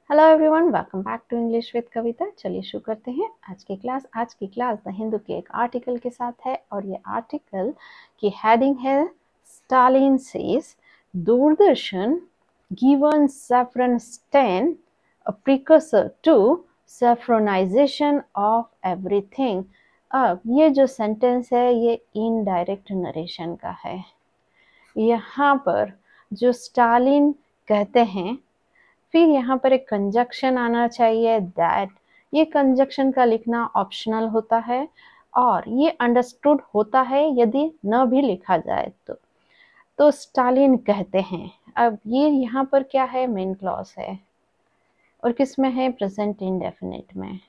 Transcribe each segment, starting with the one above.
Hello everyone, welcome back to English with Kavita. चलिए शुरू करते हैं आज की क्लास द हिंदू के एक आर्टिकल के साथ है और ये आर्टिकल की हेडिंग है Stalin says Doordarshan given saffron stain a precursor to saffronisation of everything. अब ये जो सेंटेंस है ये इनडायरेक्ट नरेशन का है। यहाँ पर जो स्टालिन कहते हैं, फिर यहाँ पर एक कंजक्शन आना चाहिए दैट। ये कंजक्शन का लिखना ऑप्शनल होता है और ये अंडरस्टूड होता है यदि न भी लिखा जाए तो स्टालिन कहते हैं। अब ये यहाँ पर क्या है, मेन क्लॉज है और किस में है, प्रेजेंट इंडेफिनिट में।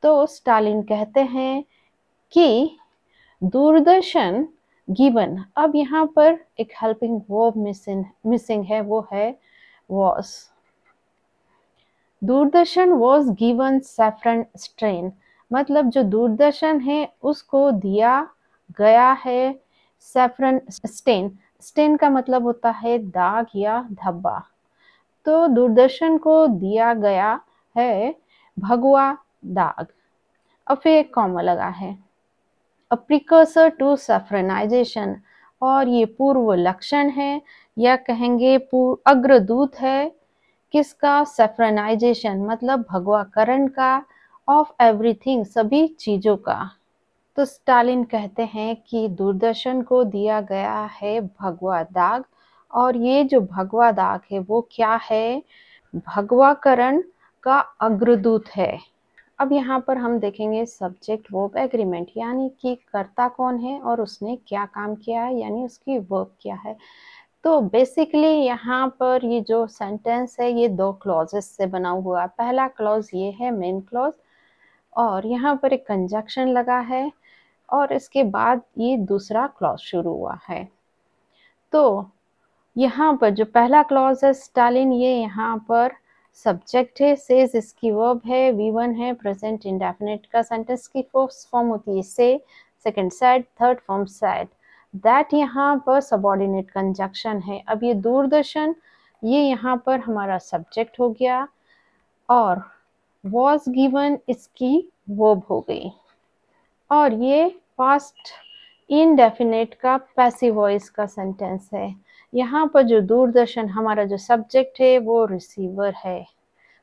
तो स्टालिन कहते हैं कि दूरदर्शन गिवन, अब यहाँ पर एक हेल्पिंग वर्ब मिसिंग है, वो है was. Doordarshan was given saffron stain, मतलब जो दूरदर्शन है उसको दिया गया है सैफरन स्टेन। स्टेन का मतलब होता है दाग या धब्बा। तो दूरदर्शन को दिया गया है भगवा दाग। अब फिर एक कॉमा लगा है, अ प्रिकर्सर टू सैफरनाइजेशन, और ये पूर्व लक्षण है या कहेंगे अग्रदूत है किसका, सैफरनाइजेशन मतलब भगवाकरण का, ऑफ एवरीथिंग सभी चीजों का। तो स्टालिन कहते हैं कि दूरदर्शन को दिया गया है भगवा दाग और ये जो भगवा दाग है वो क्या है, भगवाकरण का अग्रदूत है। अब यहाँ पर हम देखेंगे सब्जेक्ट वर्ब एग्रीमेंट, यानी कि कर्ता कौन है और उसने क्या काम किया है, यानी उसकी वर्ब क्या है। तो बेसिकली यहाँ पर ये जो सेंटेंस है ये दो क्लॉजेस से बना हुआ है। पहला क्लॉज ये है मेन क्लॉज और यहाँ पर एक कंजक्शन लगा है और इसके बाद ये दूसरा क्लॉज शुरू हुआ है। तो यहाँ पर जो पहला क्लॉज है स्टालिन, ये यहाँ पर सब्जेक्ट है, सेज इसकी वर्ब है, V1 है, प्रेजेंट इंडेफिनिट का सेंटेंस की फर्स्ट फॉर्म होती है से, second said, third form said. That यहाँ पर सबऑर्डिनेट कंजक्शन है। अब ये दूरदर्शन, ये यहाँ पर हमारा सब्जेक्ट हो गया और was given इसकी वर्ब हो गई और ये पास्ट इनडेफिनेट का पैसिव वॉइस का सेंटेंस है। यहाँ पर जो दूरदर्शन हमारा जो सब्जेक्ट है वो रिसीवर है,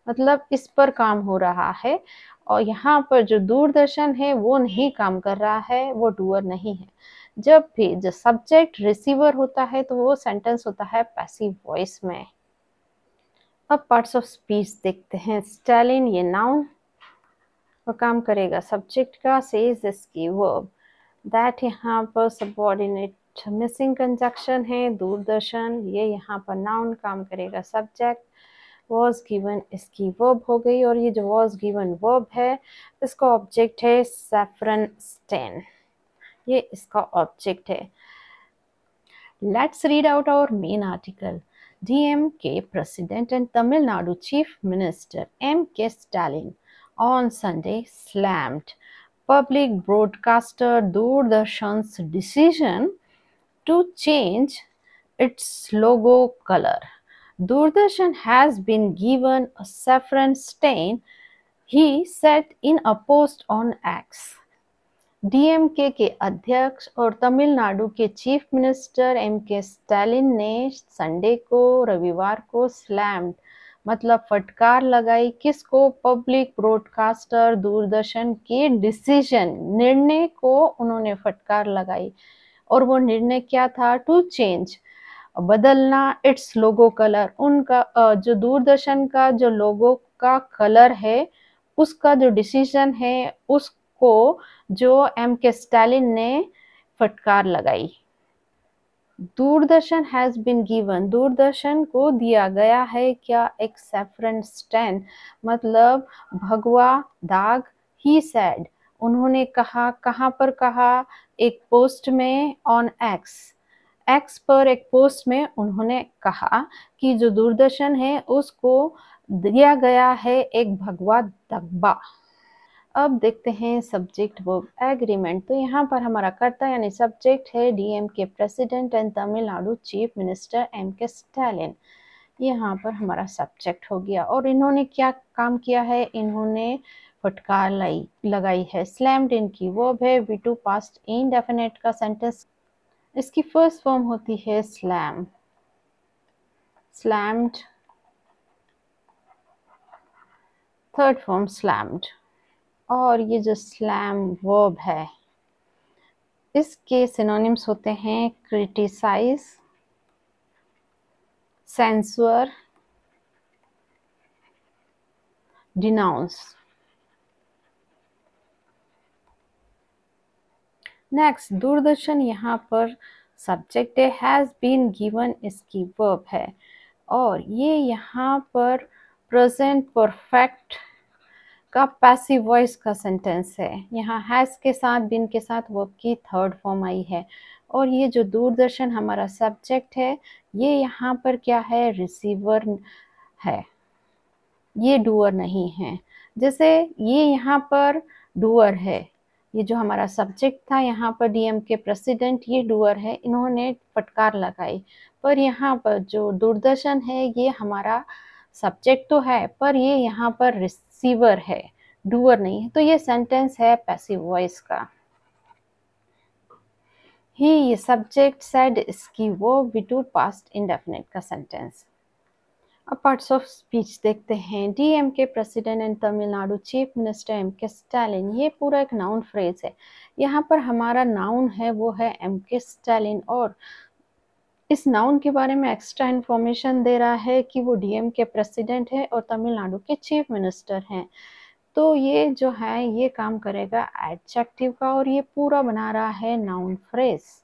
मतलब इस पर काम हो रहा है, और यहाँ पर जो दूरदर्शन है वो नहीं काम कर रहा है, वो डूअर नहीं है। जब भी जो सब्जेक्ट रिसीवर होता है तो वो सेंटेंस होता है पैसिव वॉइस में। अब पार्ट्स ऑफ स्पीच देखते हैं। स्टालिन ये नाउन और काम करेगा सब्जेक्ट का, सेज इसकी वर्ब। दैट यहाँ पर सबऑर्डिनेट मिसिंग कंजक्शन है, दूरदर्शन ये यहाँ पर नाउन काम करेगा सब्जेक्ट, was given इसकी वर्ब हो गई और ये जो was given वर्ब है इसका ऑब्जेक्ट है सैफरन स्टेन, ये इसका ऑब्जेक्ट है। Let's read out our main article. DMK President and Tamil Nadu Chief Minister M.K. Stalin on Sunday slammed public broadcaster Doordarshan's decision to change its logo color. Doordarshan has been given a saffron stain, he said in a post on X. DMK के अध्यक्ष और तमिलनाडु के chief minister MK. Stalin ने Sunday को, रविवार को slammed मतलब फटकार लगाई किसको, पब्लिक ब्रॉडकास्टर दूरदर्शन के डिसीजन, निर्णय को उन्होंने फटकार लगाई। और वो निर्णय क्या था, टू चेंज बदलना इट्स लोगो कलर, उनका जो दूरदर्शन का जो लोगो का कलर है उसका जो डिसीजन है उसको जो M.K. स्टालिन ने फटकार लगाई। Doordarshan has been given, Doordarshan को दिया गया है क्या, एक सैफरन स्टेन मतलब भगवा दाग। ही सैड उन्होंने कहा, कहाँ पर कहा, एक पोस्ट में ऑन एक्स पर एक पोस्ट में उन्होंने कहा कि जो दूरदर्शन है उसको दिया गया है एक भगवा धब्बा। अब देखते हैं सब्जेक्ट वर्ब एग्रीमेंट। तो यहाँ पर हमारा कर्ता यानी सब्जेक्ट है DMK president and Tamil Nadu chief minister M.K. Stalin. यहाँ पर हमारा सब्जेक्ट हो गया। और इन्होंने क्या काम किया है, इन्होंने फटकार लगाई है। स्लैम्ड इनकी वर्ब है, V2 पास्ट इंडेफिनिट का सेंटेंस। इसकी फर्स्ट फॉर्म होती है slam, slammed. Third form slammed. और ये जो स्लैम वर्ब है, इसके सिनोनिम्स होते हैं criticise, censor, denounce. Next, Doordarshan यहाँ पर सब्जेक्ट है, हैज बीन गिवन इसकी वर्ब है। और ये यहाँ पर प्रेजेंट परफेक्ट का पैसिव वॉइस का सेंटेंस है। यहाँ हैज के साथ, बीन के साथ वर्ब की थर्ड फॉर्म आई है। और ये जो दूरदर्शन हमारा सब्जेक्ट है, ये यहाँ पर क्या है, रिसीवर है, ये डूअर नहीं है। जैसे ये यहाँ पर डूअर है, ये जो हमारा सब्जेक्ट था यहाँ पर डीएम के प्रेसिडेंट, ये डूअर है, इन्होंने फटकार लगाई। पर यहाँ पर जो दूरदर्शन है, ये हमारा सब्जेक्ट तो है, पर ये यहाँ पर रिसीवर है, डूअर नहीं है। तो ये सेंटेंस है पैसिव वॉइस का। ही, ये सब्जेक्ट, सेड इसकी वो, V2 पास्ट इंडेफिनिट का सेंटेंस। अब पार्ट्स ऑफ स्पीच देखते हैं। DMK president in Tamil Nadu chief minister MK Stalin, ये पूरा एक नाउन फ्रेज है। यहाँ पर हमारा नाउन है वो है एमके स्टालिन। और इस नाउन के बारे में एक्स्ट्रा इन्फॉर्मेशन दे रहा है कि वो डीएम के प्रेसिडेंट है और तमिलनाडु के चीफ मिनिस्टर हैं। तो ये जो है, ये काम करेगा एडजेक्टिव का, और ये पूरा बना रहा है नाउन फ्रेज।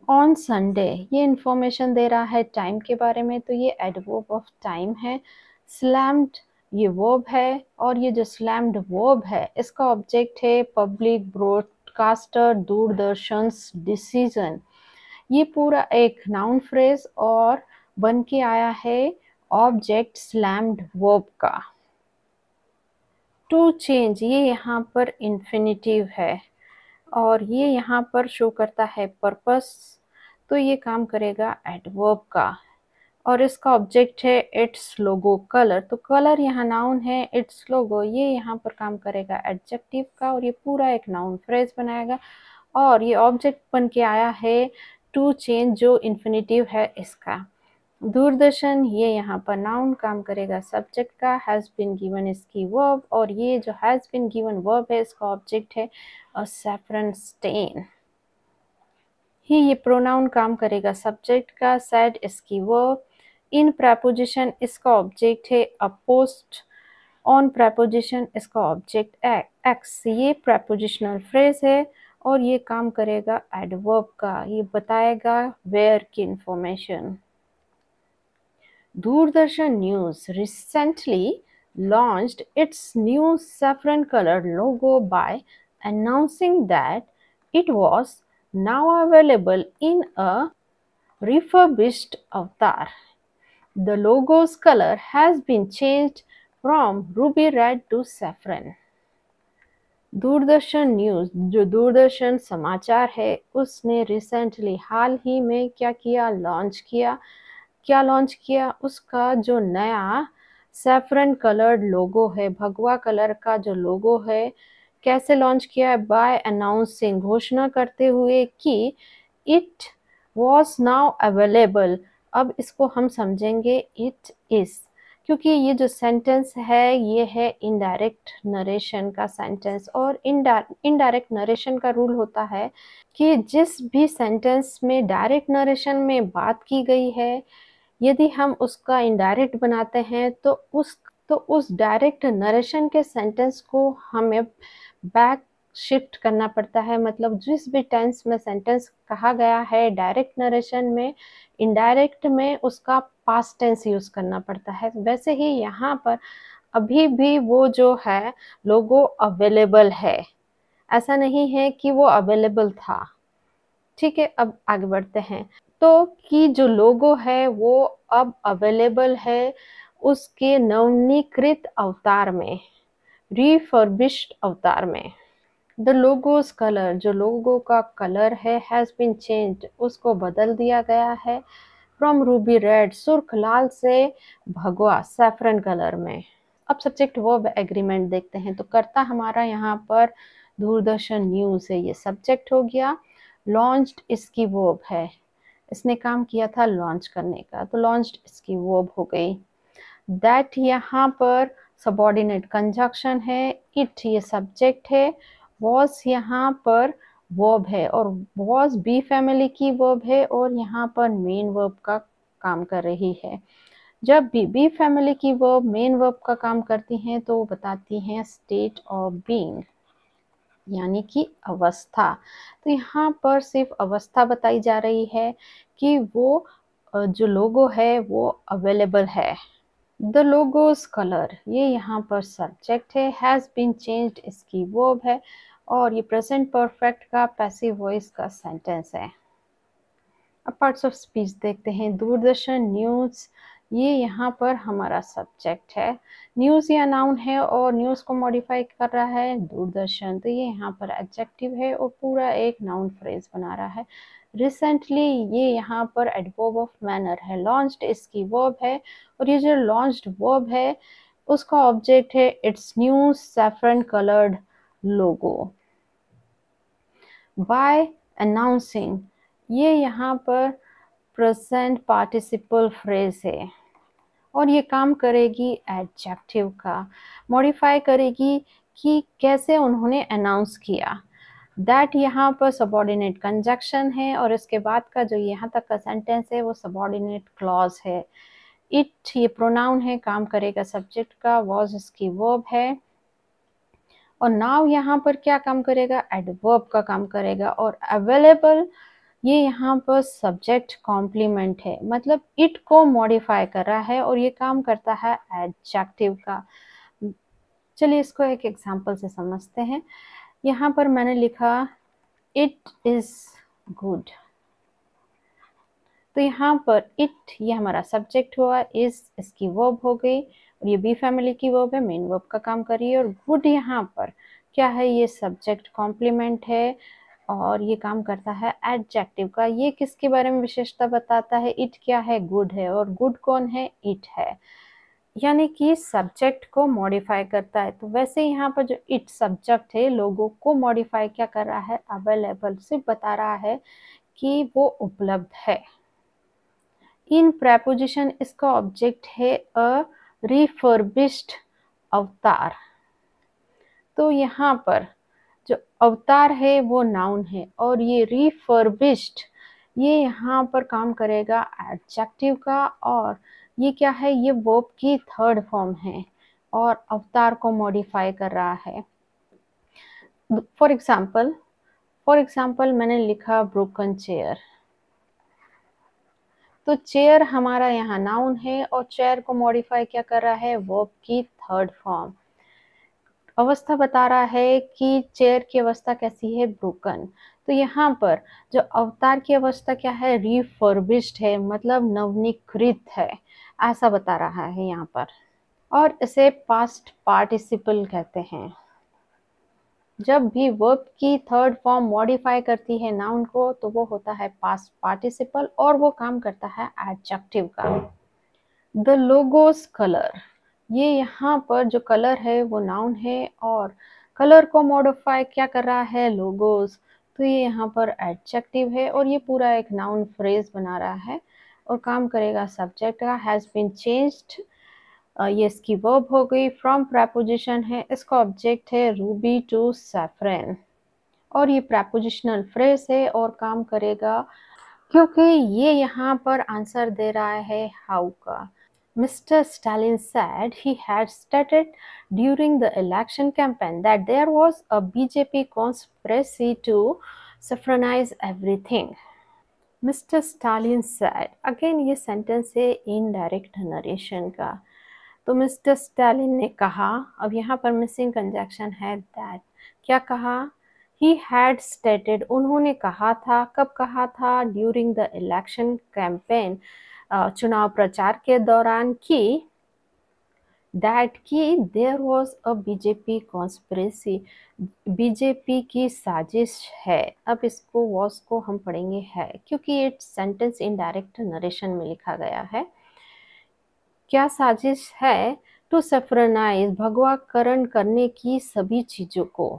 ऑन संडे, ये इंफॉर्मेशन दे रहा है टाइम के बारे में, तो ये एडवर्ब ऑफ टाइम है। स्लैम्ड, ये वर्ब है। और ये जो स्लैम्ड वर्ब है, इसका ऑब्जेक्ट है पब्लिक ब्रॉडकास्टर दूरदर्शन डिसीजन। ये पूरा एक नाउन फ्रेज और बन के आया है ऑब्जेक्ट स्लैम्ड वर्ब का। टू चेंज, ये यहाँ पर इन्फिनिटिव है और ये यहाँ पर शो करता है पर्पस, तो ये काम करेगा एडवर्ब का। और इसका ऑब्जेक्ट है इट्स लोगो कलर, तो कलर यहाँ नाउन है, इट्स लोगो ये यहाँ पर काम करेगा एडजेक्टिव का, और ये पूरा एक नाउन फ्रेज बनाएगा। और ये ऑब्जेक्ट बन के आया है टू चेंज, जो इन्फिनिटिव है इसका। दूरदर्शन, ये यहाँ पर नाउन काम करेगा सब्जेक्ट का। हैज़ बीन गिवन इसकी वर्ब, और ये जो हैज़ बीन गिवन वर्ब है, इसका ऑब्जेक्ट है सैफरन स्टेन। ये प्रोनाउन काम करेगा सब्जेक्ट का। सैड इसकी वर्ब। इन प्रेपोजिशन, इसका ऑब्जेक्ट है अपोस्ट। ऑन प्रेपोजिशन, इसका ऑब्जेक्ट एक्स। ये प्रेपोजिशनल फ्रेज है और ये काम करेगा एडवर्ब का, ये बताएगा वेयर की information. Doordarshan News recently launched its new saffron colored logo by announcing that it was now available in a refurbished avatar. The logo's color has been changed from ruby red to saffron. Doordarshan news, जो दूरदर्शन समाचार है, उसने recently हाल ही में क्या किया, launch किया उसका जो नया सैफरन कलर्ड लोगो है, भगवा कलर का जो लोगो है। कैसे लॉन्च किया है, बाय अनाउंसिंग, घोषणा करते हुए कि इट वॉज नाउ अवेलेबल। अब इसको हम समझेंगे इट इज, क्योंकि ये जो सेंटेंस है, ये है इनडायरेक्ट नरेशन का सेंटेंस। और इनडायरेक्ट नरेशन का रूल होता है कि जिस भी सेंटेंस में डायरेक्ट नरेशन में बात की गई है, यदि हम उसका इनडायरेक्ट बनाते हैं तो उस डायरेक्ट नरेशन के सेंटेंस को हमें बैक शिफ्ट करना पड़ता है। मतलब जिस भी टेंस में सेंटेंस कहा गया है डायरेक्ट नरेशन में, इनडायरेक्ट में उसका पास्ट टेंस यूज करना पड़ता है। वैसे ही यहाँ पर अभी भी वो जो है लोगो अवेलेबल है, ऐसा नहीं है कि वो अवेलेबल था। ठीक है, अब आगे बढ़ते हैं। तो कि जो लोगो है वो अब अवेलेबल है उसके नवीनीकृत अवतार में, रिफर्बिश्ड अवतार में। द लोगोस कलर, जो लोगो का कलर है, हैज़ बीन चेंज्ड, उसको बदल दिया गया है। फ्रॉम रूबी रेड, सुर्ख लाल से भगवा सैफरन कलर में। अब सब्जेक्ट वर्ब एग्रीमेंट देखते हैं। तो कर्ता हमारा यहाँ पर दूरदर्शन न्यूज़ है, ये सब्जेक्ट हो गया। लॉन्च्ड इसकी वर्ब है, इसने काम किया था लॉन्च करने का, तो लॉन्च्ड इसकी वर्ब हो गई। दैट यहाँ पर सबऑर्डिनेट कंजक्शन है। इट ये सब्जेक्ट है। वॉज यहाँ पर वर्ब है और वॉज बी फैमिली की वर्ब है और यहाँ पर मेन वर्ब का काम कर रही है। जब बी फैमिली की वर्ब मेन वर्ब का काम करती हैं तो वो बताती हैं स्टेट ऑफ बीइंग, यानी कि अवस्था। तो यहाँ पर सिर्फ अवस्था बताई जा रही है कि वो जो लोगो है वो अवेलेबल है। द लोगोस कलर ये यहाँ पर सब्जेक्ट है। हैज़ बीन चेंज्ड इसकी वर्ब है और ये प्रेजेंट परफेक्ट का पैसिव वॉइस का सेंटेंस है। अब पार्ट्स ऑफ स्पीच देखते हैं। दूरदर्शन न्यूज़ ये यहाँ पर हमारा सब्जेक्ट है। न्यूज़ या नाउन है और न्यूज़ को मॉडिफाई कर रहा है दूरदर्शन, तो ये यहाँ पर एडजेक्टिव है और पूरा एक नाउन फ्रेज बना रहा है। रिसेंटली ये यहाँ पर एडवर्ब ऑफ मैनर है। लॉन्च्ड इसकी वर्ब है और ये जो लॉन्च्ड वर्ब है उसका ऑब्जेक्ट है it's new saffron coloured logo. By announcing ये यहाँ पर प्रेजेंट पार्टिसिपल फ्रेज है और ये काम करेगी एडजेक्टिव का, मॉडिफाई करेगी कि कैसे उन्होंने अनाउंस किया। दैट यहाँ पर सबऑर्डिनेट कंजक्शन है और इसके बाद का जो यहाँ तक का सेंटेंस है वो सबऑर्डिनेट क्लॉज है। इट ये प्रोनाउन है, काम करेगा सब्जेक्ट का। वॉज इसकी वर्ब है और नाउ यहाँ पर क्या काम करेगा, एडवर्ब का काम करेगा। और अवेलेबल ये यहाँ पर सब्जेक्ट कॉम्प्लीमेंट है, मतलब इट को मॉडिफाई कर रहा है और ये काम करता है एडजेक्टिव का। चलिए इसको एक एग्जांपल से समझते हैं। यहाँ पर मैंने लिखा इट इज गुड, तो यहाँ पर इट ये हमारा सब्जेक्ट हुआ, इज इसकी वर्ब हो गई और ये बी फैमिली की वर्ब है, मेन वर्ब का काम कर रही है। और गुड यहाँ पर क्या है, ये सब्जेक्ट कॉम्प्लीमेंट है और ये काम करता है एडजेक्टिव का। ये किसके बारे में विशेषता बताता है, इट क्या है, गुड है, और गुड कौन है, इट है, यानी कि सब्जेक्ट को मॉडिफाई करता है। तो वैसे यहाँ पर जो इट सब्जेक्ट है लोगों को मॉडिफाई क्या कर रहा है, अवेलेबल सिर्फ बता रहा है कि वो उपलब्ध है। इन प्रेपोजिशन इसका ऑब्जेक्ट है अ रिफर्बिश्ड अवतार। तो यहाँ पर जो अवतार है वो नाउन है और ये रिफर्बिश्ड ये यहाँ पर काम करेगा एडजेक्टिव का। और ये क्या है, ये वर्ब की थर्ड फॉर्म है और अवतार को मॉडिफाई कर रहा है। फॉर एग्जाम्पल मैंने लिखा ब्रोकन चेयर, तो चेयर हमारा यहाँ नाउन है और चेयर को मॉडिफाई क्या कर रहा है, वर्ब की थर्ड फॉर्म। अवस्था बता रहा है कि चेयर की अवस्था कैसी है, ब्रोकन। तो यहाँ पर जो अवतार की अवस्था क्या है, रिफर्बिश्ड है, मतलब नवनीकृत है, ऐसा बता रहा है यहाँ पर। और इसे पास्ट पार्टिसिपल कहते हैं। जब भी वर्ब की थर्ड फॉर्म मॉडिफाई करती है नाउन को तो वो होता है पास्ट पार्टिसिपल और वो काम करता है एडजेक्टिव का। द लोगोस कलर ये यहाँ पर जो कलर है वो नाउन है और कलर को मॉडिफाई क्या कर रहा है, लोगोस। तो ये यहाँ पर एडजेक्टिव है और ये पूरा एक नाउन फ्रेज बना रहा है और काम करेगा सब्जेक्ट का। हैज़ बीन चेंज्ड ये इसकी वर्ब हो गई। फ्रॉम प्रेपोजिशन है, इसका ऑब्जेक्ट है रूबी टू सैफरन और ये प्रेपोजिशनल फ्रेज है और काम करेगा क्योंकि ये यहाँ पर आंसर दे रहा है हाउ का। Mr. Stalin said he had stated during the election campaign that there was a BJP conspiracy to saffronize everything. Mr. Stalin said, again ये सेंटेंस है इनडायरेक्ट नरेशन का। तो मिस्टर स्टालिन ने कहा, अब यहाँ पर मिसिंग कंजक्शन है दैट। क्या कहा, ही हैड स्टेटेड उन्होंने कहा था, कब कहा था, ड्यूरिंग द इलेक्शन कैंपेन चुनाव प्रचार के दौरान, कि दैट कि there was a BJP conspiracy, BJP की साजिश है। अब इसको वॉज को हम पढ़ेंगे है, क्योंकि it's sentence in direct narration में लिखा गया है। क्या साजिश है? टू सेफ्रेनाइज, भगवाकरण करने की सभी चीजों को।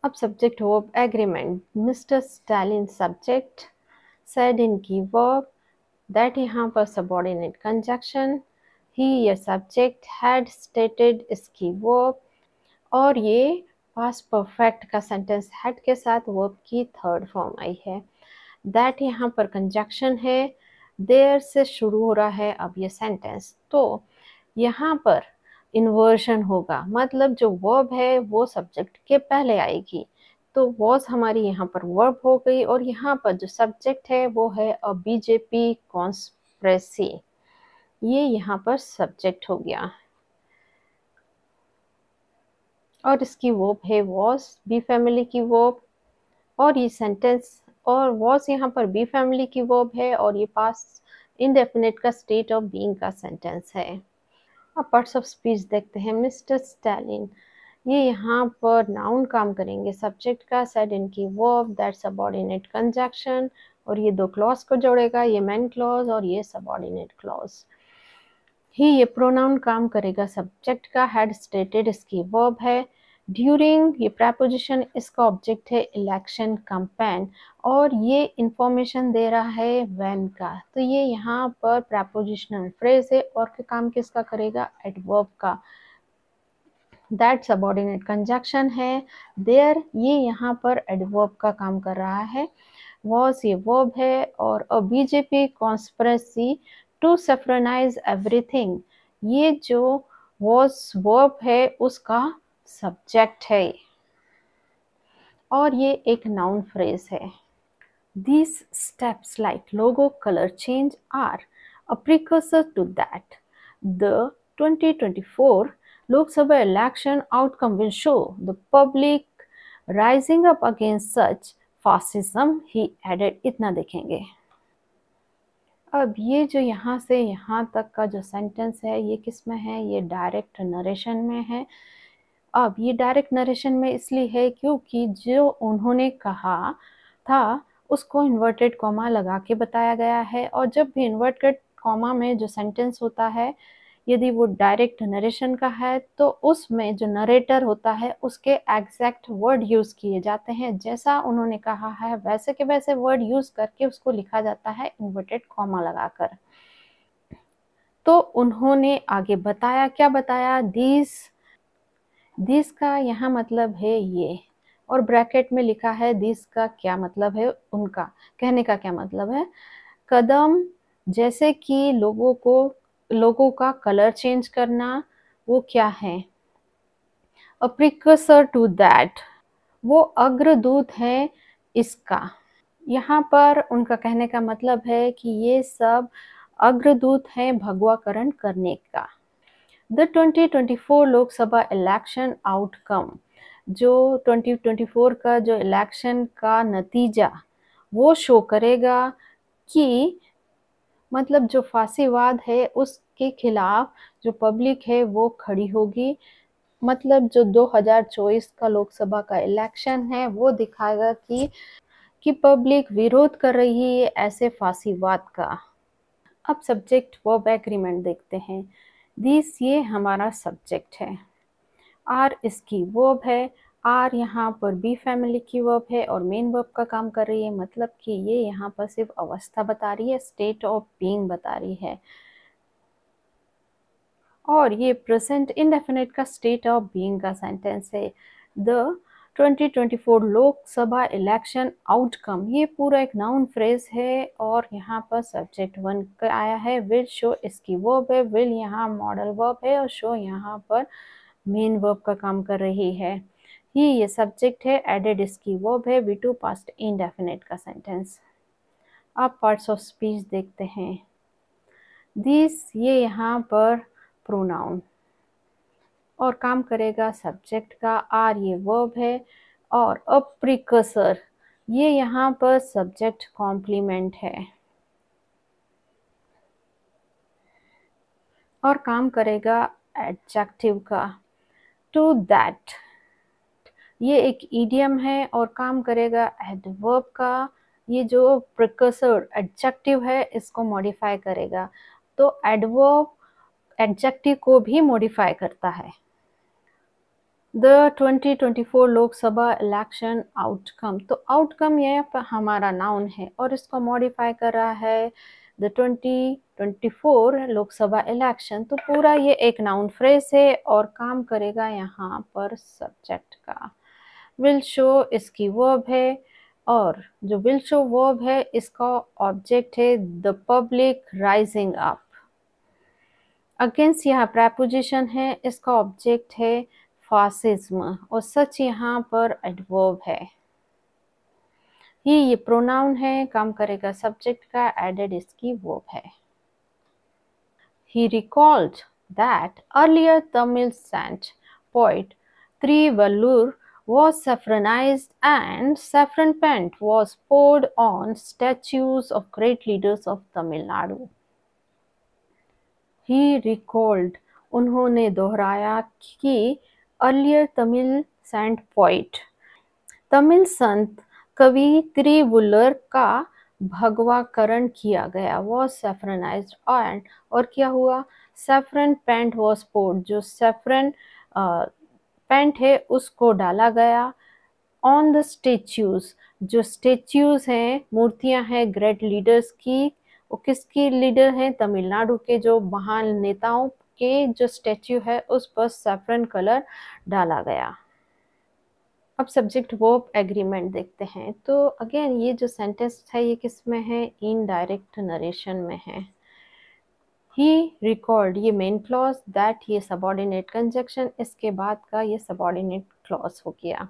अब subject verb agreement, mister Stalin subject, said in की verb, that यहाँ पर subordinate conjunction, he ये subject, had stated इसकी verb, और ये past perfect का sentence had के साथ verb की थर्ड फॉर्म आई है। that यहाँ पर conjunction है, there से शुरू हो रहा है अब ये sentence, तो यहाँ पर इन्वर्शन होगा, मतलब जो वर्ब है वो सब्जेक्ट के पहले आएगी, तो वॉज हमारी यहाँ पर वर्ब हो गई, और यहाँ पर जो सब्जेक्ट है वो है अ बीजेपी कॉन्स्पिरेसी, ये यहाँ पर सब्जेक्ट हो गया, और इसकी वर्ब है वॉज, बी फैमिली की वर्ब, और ये सेंटेंस, और वॉज यहाँ पर बी फैमिली की वर्ब है, और ये पास्ट इंडेफिनिट का स्टेट ऑफ बीइंग का सेंटेंस है। अब पार्ट्स ऑफ स्पीच देखते हैं। मिस्टर स्टालिन, ये यहाँ पर नाउन काम करेंगे सब्जेक्ट का, सेड इनकी वर्ब, दैट सबऑर्डिनेट कंजक्शन, और ये दो क्लॉज को जोड़ेगा, ये मेन क्लॉज और ये सबऑर्डिनेट क्लॉज। ही ये प्रोनाउन काम करेगा सब्जेक्ट का, हैड स्टेटेड इसकी वर्ब है, ड्यूरिंग ये प्रेपोजिशन इसका ऑब्जेक्ट है, इलेक्शन कैंपेन, और ये इंफॉर्मेशन दे रहा है व्हेन का, तो ये यहाँ पर प्रेपोजिशनल फ्रेज है, और काम किसका करेगा? एडवर्ब का। दैट सबऑर्डिनेट कंजक्शन है, देयर ये यहाँ पर एडवर्ब का काम कर रहा है, वॉज ये वर्ब है, और a BJP conspiracy to saffronise everything, ये जो वॉज वर्ब है उसका सब्जेक्ट है, और ये एक नाउन फ्रेज है। These steps like logo color change are a precursor to that. The 2024 Lok Sabha election outcome will show the public rising up against such fascism, he added। इतना देखेंगे। अब ये जो यहाँ से यहाँ तक का जो सेंटेंस है ये किस में है? ये डायरेक्ट नरेशन में है। अब ये डायरेक्ट नरेशन में इसलिए है क्योंकि जो उन्होंने कहा था उसको इन्वर्टेड कॉमा लगा के बताया गया है, और जब भी इन्वर्टेड कॉमा में जो सेंटेंस होता है यदि वो डायरेक्ट नरेशन का है तो उसमें जो नरेटर होता है उसके एग्जैक्ट वर्ड यूज किए जाते हैं, जैसा उन्होंने कहा है वैसे के वैसे वर्ड यूज करके उसको लिखा जाता है इन्वर्टेड कॉमा लगाकर। तो उन्होंने आगे बताया, क्या बताया? दिस का यहाँ मतलब है ये, और ब्रैकेट में लिखा है दिस का क्या मतलब है, उनका कहने का क्या मतलब है? कदम जैसे कि लोगों का कलर चेंज करना, वो क्या है? अ प्रिकसर टू दैट, वो अग्रदूत है इसका। यहाँ पर उनका कहने का मतलब है कि ये सब अग्रदूत हैं भगवाकरण करने का। द 2024 लोकसभा इलेक्शन आउटकम, जो 2024 का जो इलेक्शन का नतीजा वो शो करेगा कि मतलब जो फांसीवाद है उसके खिलाफ जो पब्लिक है वो खड़ी होगी, मतलब जो 2024 का लोकसभा का इलेक्शन है वो दिखाएगा कि पब्लिक विरोध कर रही है ऐसे फांसीवाद का। अब सब्जेक्ट वर्ब एग्रीमेंट देखते हैं। दिस ये हमारा सब्जेक्ट है, आर इसकी वर्ब है, आर यहाँ पर बी फैमिली की वर्ब है और मेन वर्ब का काम कर रही है, मतलब कि ये यहाँ पर सिर्फ अवस्था बता रही है, स्टेट ऑफ बीइंग बता रही है, और ये प्रेजेंट इंडेफिनिट का स्टेट ऑफ बीइंग का सेंटेंस है। द 2024 लोकसभा इलेक्शन आउटकम, ये पूरा एक नाउन फ्रेज है, और यहाँ पर सब्जेक्ट 1 का आया है, विल शो इसकी वर्ब है, विल यहाँ मॉडल वर्ब है, और शो यहाँ पर मेन वर्ब का काम कर रही है। ये सब्जेक्ट है, एडेड इसकी वर्ब है, V2 पास्ट इंडेफिनिट का सेंटेंस। अब पार्ट्स ऑफ स्पीच देखते हैं। दिस ये यहाँ पर प्रोनाउन, और काम करेगा सब्जेक्ट का, आर ये वर्ब है, और अ प्रिकसर ये यहाँ पर सब्जेक्ट कॉम्प्लीमेंट है, और काम करेगा एडजेक्टिव का। टू दैट, ये एक इडियम है और काम करेगा एडवर्ब का। ये जो प्रिकर्सर एडजेक्टिव है इसको मॉडिफाई करेगा, तो एडवर्ब एडजेक्टिव को भी मॉडिफाई करता है। द 2024 लोकसभा इलेक्शन आउटकम, तो आउटकम ये हमारा नाउन है और इसको मॉडिफाई कर रहा है द 2024 लोकसभा इलेक्शन, तो पूरा ये एक नाउन फ्रेज है और काम करेगा यहाँ पर सब्जेक्ट का। विल शो इसकी वर्ब है और जो विल शो वर्ब है इसका ऑब्जेक्ट है the public rising up. Against यहाँ प्रेपोजिशन है, इसका ऑब्जेक्ट है फासिज्म और सच यहाँ पर एडवर्ब है। ये प्रोनाउन है, काम करेगा सब्जेक्ट का, एडेड इसकी वर्ब है। He recalled that earlier Tamil saint poet Trivallur was saffronized and saffron paint was poured on statues of great leaders of Tamil Nadu. He recalled, उन्होंने दोहराया कि earlier Tamil saint poet, Tamil संत कवि त्रिवुलर का भगवाकरण किया गया, वॉज सैफ्रनाइज्ड एंड, और क्या हुआ, सैफरन पेंट वॉज पोर्ड, जो सैफरन पेंट है उसको डाला गया, ऑन द स्टेच्यूज, जो स्टेच्यूज हैं मूर्तियां हैं ग्रेट लीडर्स की, वो किसकी लीडर हैं, तमिलनाडु के जो महान नेताओं के जो स्टेच्यू है उस पर सैफरन कलर डाला गया। अब सब्जेक्ट वर्ब एग्रीमेंट देखते हैं, तो अगेन ये जो सेंटेंस है ये किस में है, इनडायरेक्ट नरेशन में है। ही रिकॉर्ड ये मेन क्लॉज, दैट ये सबऑर्डिनेट कंजक्शन, इसके बाद का ये सबऑर्डिनेट क्लॉज हो गया।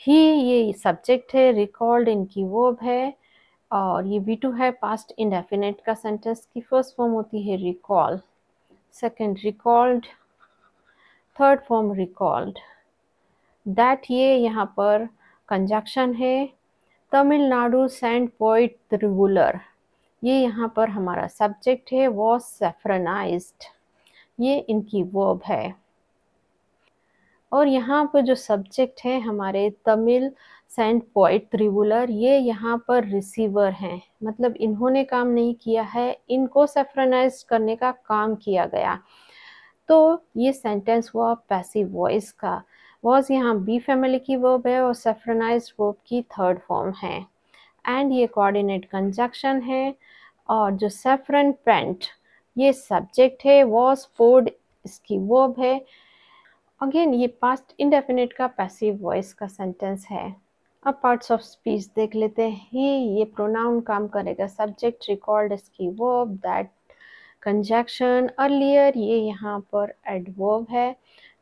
ही ये सब्जेक्ट है, रिकॉर्ड इनकी वर्ब है और ये V2 है, पास्ट इंडेफिनिट का सेंटेंस की फर्स्ट फॉर्म होती है recall, second recalled, third form recalled. That ये यहाँ पर कंजक्शन है, तमिलनाडु सेंट पोइट त्रिवुलर, ये यहाँ पर हमारा सब्जेक्ट है, वॉज सैफ्रनाइज्ड, ये इनकी वर्ब है। और यहाँ पर जो सब्जेक्ट है हमारे तमिल सेंट पोइट त्रिवुलर, ये यहाँ पर रिसीवर हैं, मतलब इन्होंने काम नहीं किया है, इनको सैफ्रनाइज करने का काम किया गया। तो ये सेंटेंस हुआ पैसिव वॉइस का। वॉज यहाँ बी फैमिली की वर्ब है और सैफ्रनाइज्ड वर्ब की थर्ड फॉर्म है, एंड ये कोऑर्डिनेट कंजक्शन है, और जो सैफरन पेंट ये सब्जेक्ट है, वॉज पोर्ड इसकी वर्ब है। अगेन ये पास्ट इंडेफिनिट का पैसिव वॉइस का सेंटेंस है। अब पार्ट्स ऑफ स्पीच देख लेते हैं। ये प्रोनाउन काम करेगा, सब्जेक्ट रिकॉर्ड इसकी वर्ब, दैट कंजक्शन, अर्लियर ये यहाँ पर एडवर्ब है,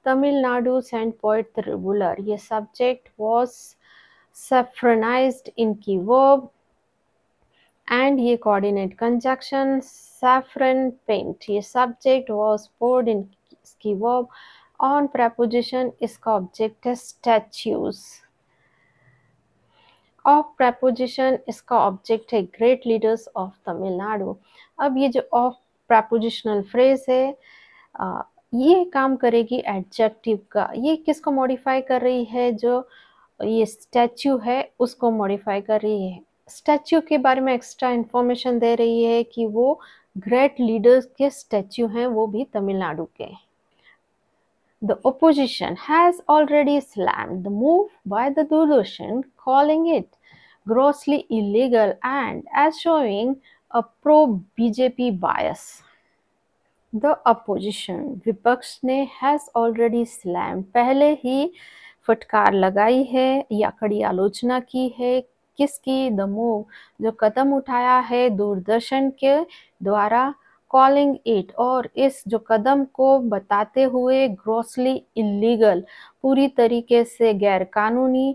तमिलनाडु सेंट पोइट त्रिवुलर ये सब्जेक्ट, वॉज सैफ्रनाइज्ड इनकी वर्ब, एंड ये कोऑर्डिनेट कंजक्शन, सैफरन पेंट ये सब्जेक्ट, वॉज पोर्ड इन इसकी वर्ब, ऑन प्रेपोजिशन इसका ऑब्जेक्ट है स्टैच्यूज, ऑफ प्रेपोजिशन इसका ऑब्जेक्ट है ग्रेट लीडर्स ऑफ तमिलनाडु। अब ये जो ऑफ प्रेपोजिशनल फ्रेज है ये काम करेगी एडजेक्टिव का, ये किसको मॉडिफाई कर रही है, जो ये स्टैच्यू है उसको मॉडिफाई कर रही है, स्टैच्यू के बारे में एक्स्ट्रा इंफॉर्मेशन दे रही है कि वो ग्रेट लीडर्स के स्टैच्यू हैं, वो भी तमिलनाडु के। The opposition has already slammed the move by the Doordarshan, calling it grossly illegal and as showing a pro-BJP bias. The opposition, विपक्ष ने has already slammed, पहले ही फटकार लगाई है या कड़ी आलोचना की है, किसकी, द मूव जो कदम उठाया है दूरदर्शन के द्वारा, कॉलिंग इट और इस जो कदम को बताते हुए, ग्रॉसली इलीगल पूरी तरीके से गैर कानूनी,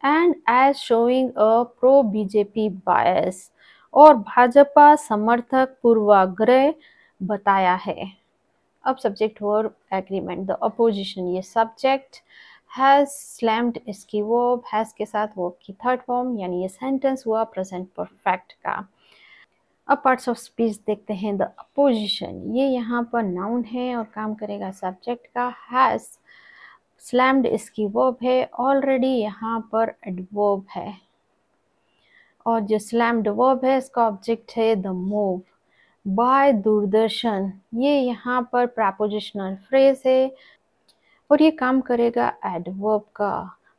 and as showing a pro BJP bias और भाजपा समर्थक पूर्वाग्रह बताया है। अब subject verb agreement, the opposition ये सब्जेक्ट, हैज स्लैम्ड इसकी वर्ब, हैज के साथ वर्ब की थर्ड फॉर्म, यानी ये सेंटेंस हुआ प्रेजेंट परफेक्ट का। अब पार्ट्स ऑफ स्पीच देखते हैं। द अपोजिशन, ये यहाँ पर नाउन है और काम करेगा सब्जेक्ट का। हैज, स्लैम्ड इसकी वर्ब है। ऑलरेडी यहाँ पर एडवर्ब है और जो स्लैम्ड वर्ब है इसका ऑब्जेक्ट है द मूव। बाय दूरदर्शन, ये यहाँ पर प्रपोजिशनल फ्रेज है और ये काम करेगा एडवर्ब का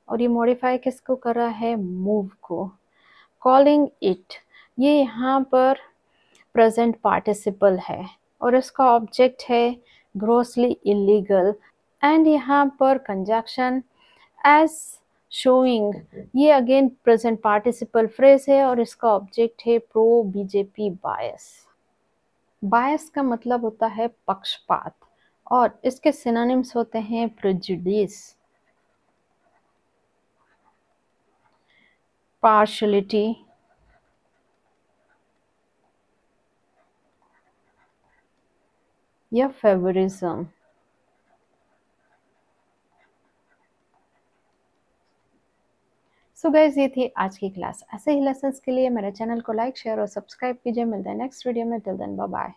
और ये मॉडिफाई किसको कर रहा है, मूव को। कॉलिंग इट, ये यहाँ पर प्रेजेंट पार्टिसिपल है और इसका ऑब्जेक्ट है ग्रोसली इलीगल। एंड यहाँ पर कंजक्शन एज शोइंग, ये अगेन प्रेजेंट पार्टिसिपल फ्रेज है और इसका ऑब्जेक्ट है प्रो बीजेपी बायस। बायस का मतलब होता है पक्षपात और इसके सिनोनिम्स होते हैं प्रेजुडिस, पार्शलिटी, या फेवरिज्म। सो गाइस, ये थी आज की क्लास। ऐसे ही लेसन्स के लिए मेरे चैनल को लाइक, शेयर और सब्सक्राइब कीजिए। मिलते हैं नेक्स्ट वीडियो में। Till then bye bye.